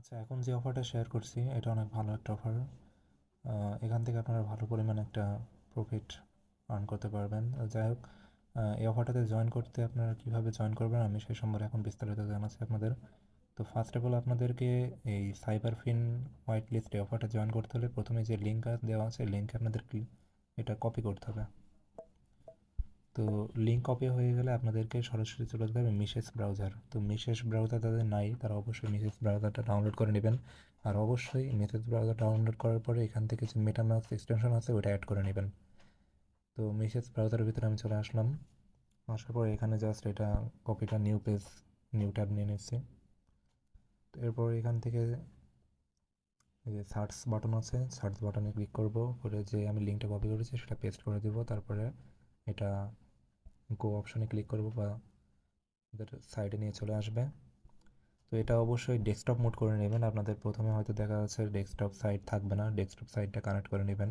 আচ্ছা, এখন যে অফারটা শেয়ার করছি এটা অনেক ভালো একটা অফার। এখান থেকে আপনারা ভালো পরিমাণে একটা প্রফিট আর্ন করতে পারবেন। যাই হোক, এই অফারটাতে জয়েন করতে আপনারা কীভাবে জয়েন করবেন আমি সেই সম্পর্কে এখন বিস্তারিত জানাচ্ছি আপনাদের। তো ফার্স্ট অফ অল আপনাদেরকে এই সাইবারফিন হোয়াইট লিস্ট এই অফারটা জয়েন করতে হলে প্রথমে যে লিঙ্ক দেওয়া আছে লিঙ্কে আপনাদের এটা কপি করতে হবে। তো লিঙ্ক কপি হয়ে গেলে আপনাদেরকে সরাসরি চলে যেতে হবে মিসেস ব্রাউজার। তো মিসেস ব্রাউজার যাদের নাই তারা অবশ্যই মিসেস ব্রাউজারটা ডাউনলোড করে নেবেন। আর অবশ্যই মিসেস ব্রাউজার ডাউনলোড করার পরে এখান থেকে যে মেটামাস্ক এক্সটেনশন আছে ওটা অ্যাড করে নেবেন। তো মিসেস ব্রাউজারের ভিতরে আমি চলে আসলাম। আসার পরে এখানে জাস্ট এটা কপিটা নিউ পেজ নিউ ট্যাব নিয়ে নিচ্ছি। তো এরপর এখান থেকে এই যে সার্চ বাটন আছে, সার্চ বাটনে ক্লিক করব, করে যে আমি লিঙ্কটা কপি করেছি সেটা পেস্ট করে দেবো। তারপরে এটা গো অপশনে ক্লিক করব বা ওদের সাইডে নিয়ে চলে আসবে। তো এটা অবশ্যই ডেস্কটপ মোড করে নেবেন। আপনাদের প্রথমে হয়তো দেখা যাচ্ছে ডেস্কটপ সাইট থাকবে না, ডেস্কটপ সাইটটা কানেক্ট করে নেবেন,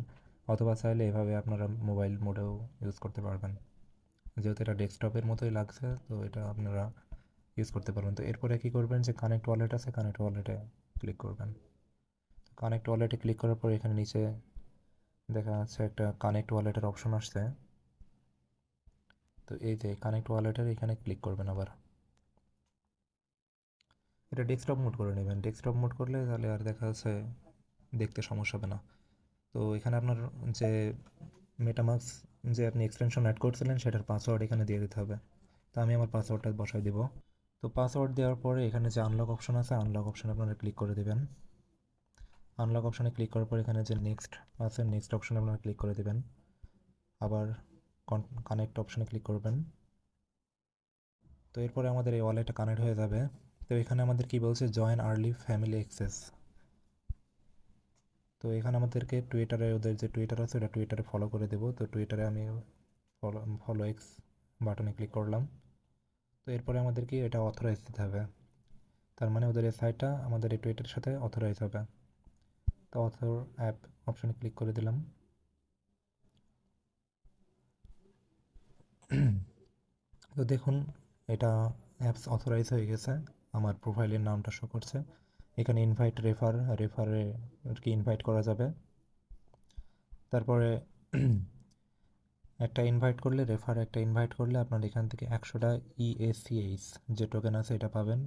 অথবা চাইলে এভাবে আপনারা মোবাইল মোডেও ইউজ করতে পারবেন। যেহেতু এটা ডেস্কটপের মতোই লাগছে তো এটা আপনারা ইউজ করতে পারবেন। তো এরপরে কী করবেন, যে কানেক্ট ওয়ালেট আছে কানেক্ট ওয়ালেটে ক্লিক করবেন। কানেক্ট ওয়ালেটে ক্লিক করার পর এখানে নিচে দেখা যাচ্ছে একটা কানেক্ট ওয়ালেটের অপশন আসছে। তো এই যে কানেক্ট ওয়ালেটের এখানে ক্লিক করবেন আবার। এটা ডেস্কটপ মোড করে নেবেন, ডেস্কটপ মোড করলে তাহলে আর দেখা যাচ্ছে দেখতে সমস্যা হবে না। তো এখানে আপনার যে মেটামাস্ক যে আপনি এক্সটেনশন অ্যাড করছিলেন সেটার পাসওয়ার্ড এখানে দিয়ে দিতে হবে। তো আমি আমার পাসওয়ার্ডটা বসাই দেবো। তো পাসওয়ার্ড দেওয়ার পরে এখানে যে আনলক অপশন আছে আনলক অপশনে আপনারা ক্লিক করে দেবেন। আনলক অপশনে ক্লিক করার পর এখানে যে নেক্সট আছে নেক্সট অপশনে আপনারা ক্লিক করে দেবেন। আবার কানেক্ট অপশনে ক্লিক করবেন। তো এরপরে আমাদের এই ওয়ালেটটা কানেক্ট হয়ে যাবে। তো এখানে আমাদের কি বলছে, জয়েন আর্লি ফ্যামিলি অ্যাক্সেস। তো এখানে আমাদেরকে টুইটারে ওদের যে টুইটার আছে ওটা টুইটারে ফলো করে দেবো। তো টুইটারে আমি ফলো এক্স বাটনে ক্লিক করলাম। তো এরপরে আমাদের কি এটা অথরাইজ দিতে হবে, তার মানে ওদের এই সাইটটা আমাদের এই টুইটারের সাথে অথরাইজ হবে। তো অথর অ্যাপ অপশনে ক্লিক করে দিলাম। তো দেখুন এটা অ্যাপস অথরাইজ হয়ে গেছে, আমার প্রোফাইলের নামটা শো করছে। এখানে ইনভাইট রেফারে আর কি ইনভাইট করা যাবে। তারপরে একটা ইনভাইট করলে একটা ইনভাইট করলে আপনার এখান থেকে 100টা ইএসিএইচ যে টোকেন আছে এটা পাবেন।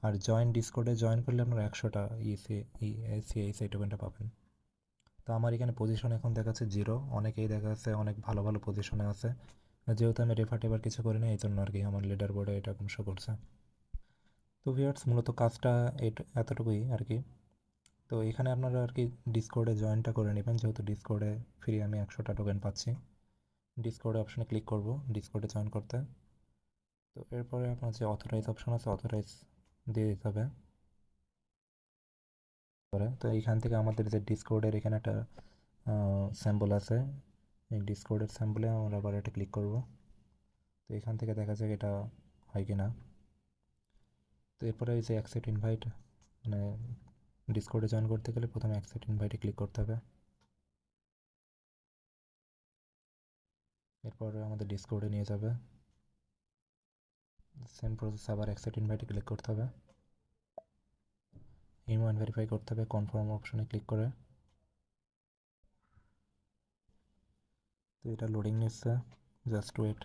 আর জয়েন ডিসকর্ডে জয়েন করলে আপনার 100টা ইএসিএইচ এই টোকেনটা পাবেন। তো আমার এখানে পজিশন এখন দেখাচ্ছে 0, অনেকেই দেখা যাচ্ছে অনেক ভালো ভালো পজিশনে আছে। যেহেতু আমি টেবার কিছু করি না এই জন্য আর কি আমার লিডার বোর্ডে এটা শো করছে। তো ভিউয়ার্স মূলত কাজটা এতটুকুই আর কি। তো এখানে আপনারা আর কি ডিসকর্ডে জয়েনটা করে নেবেন, যেহেতু ডিসকর্ডে ফ্রি আমি 100টা টোকেন পাচ্ছি। ডিসকর্ডে অপশানে ক্লিক করব ডিসকর্ডে জয়েন করতে। তো এরপরে আপনার যে অথরাইজ অপশন আছে অথরাইজ দিয়ে দিতে হবে। তো এইখান থেকে আমাদের যে ডিসকর্ডের এখানে একটা স্যাম্পল আছে, এই ডিসকর্ডের স্যাম্পলে আমরা আবার এটা ক্লিক করব। তো এখান থেকে দেখা যাক এটা হয় কি না। তো এরপরে এই যে অ্যাকসেপ্ট ইনভাইট, মানে ডিসকর্ডে জয়েন করতে গেলে প্রথমে অ্যাকসেপ্ট ইনভাইটে ক্লিক করতে হবে। এরপরে আমাদের ডিসকর্ডে নিয়ে যাবে, সেম প্রসেস আবার অ্যাকসেপ্ট ইনভাইটে ক্লিক করতে হবে। ইমেল ভেরিফাই করতে হবে কনফার্ম অপশনে ক্লিক করে। তো এটা লোডিং নিচ্ছে, just wait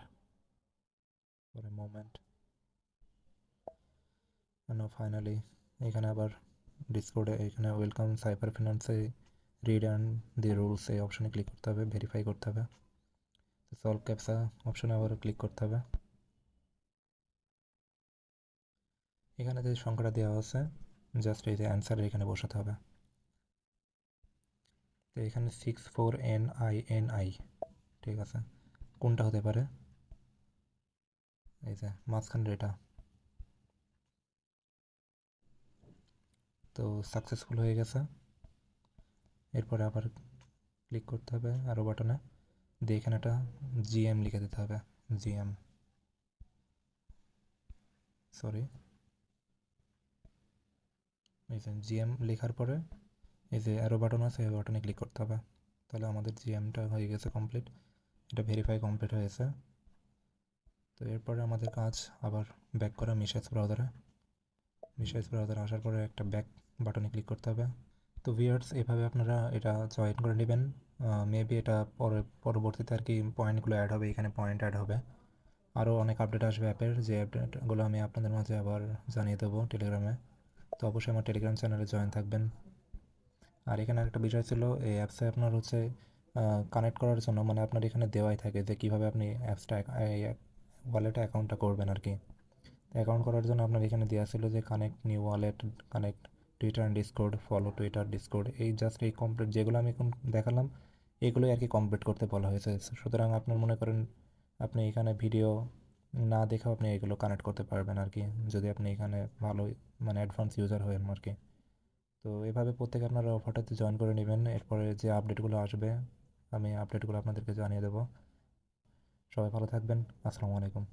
for a moment. Finally এখানে আবার ডিসকর্ডে এখানে ওয়েলকাম সাইবার ফিনান্সে রিড অ্যান্ড দি রুলস এই অপশনে ক্লিক করতে হবে, ভেরিফাই করতে হবে। তো সলভ ক্যাপসা অপশনে আবারও ক্লিক করতে হবে। এখানে যে সংখ্যাটা দেওয়া আছে জাস্ট এই যে অ্যান্সার এখানে বসাতে হবে। তো এখানে 64NINI, ঠিক আছে, কোনটা হতে পারে, এই যে মাঝখানের এটা। তো সাকসেসফুল হয়ে গেছে। এরপরে আবার ক্লিক করতে হবে আরও বাটনে, দিয়ে এখানে একটা জিএম লিখে দিতে হবে। জিএম, সরি, এই যে জিএম লেখার পরে এই যে অ্যারো বাটন আছে এই বাটনে ক্লিক করতে হবে। তাহলে আমাদের জিএমটা হয়ে গেছে কমপ্লিট, এটা ভেরিফাই কমপ্লিট হয়েছে। তো এরপরে আমাদের কাজ আবার ব্যাক করা মিসেস ব্রাউজারে। ভিসুয়ালাইজ ব্রাউজার আসার পরে একটা ব্যাক বাটনে ক্লিক করতে হবে। তো ভিউয়ার্স, এভাবে আপনারা এটা জয়েন করে নেবেন। মেবি এটা পরবর্তীতে আর কি পয়েন্টগুলো অ্যাড হবে, এখানে পয়েন্ট অ্যাড হবে। আরও অনেক আপডেট আসবে অ্যাপের, যে আপডেটগুলো আমি আপনাদের মাঝে আবার জানিয়ে দেবো টেলিগ্রামে। তো অবশ্যই আমার টেলিগ্রাম চ্যানেলে জয়েন থাকবেন। আর এখানে একটা বিষয় ছিল, এই অ্যাপসে আপনার হচ্ছে কানেক্ট করার জন্য, মানে আপনার এখানে দেওয়াই থাকে যে কীভাবে আপনি অ্যাপসটা ওয়ালেটে অ্যাকাউন্টটা করবেন আর কি। অ্যাকাউন্ট করার জন্য আপনার এখানে দেওয়া ছিল যে connect new wallet, connect Twitter and Discord, follow Twitter Discord, এই জাস্ট এই কমপ্লিট যেগুলো আমি এখন দেখালাম এগুলোই আর কি কমপ্লিট করতে বলা হয়েছে। সুতরাং আপনার মনে করেন আপনি এখানে ভিডিও না দেখেও আপনি এগুলো কানেক্ট করতে পারবেন আর কি, যদি আপনি এখানে ভালো মানে অ্যাডভান্স ইউজার হন আর কি। তো এভাবে প্রত্যেকে আপনারা অফারটাতে জয়েন করে নেবেন। এরপরে যে আপডেটগুলো আসবে আমি আপডেটগুলো আপনাদেরকে জানিয়ে দেবো। সবাই ভালো থাকবেন। আসসালামু আলাইকুম।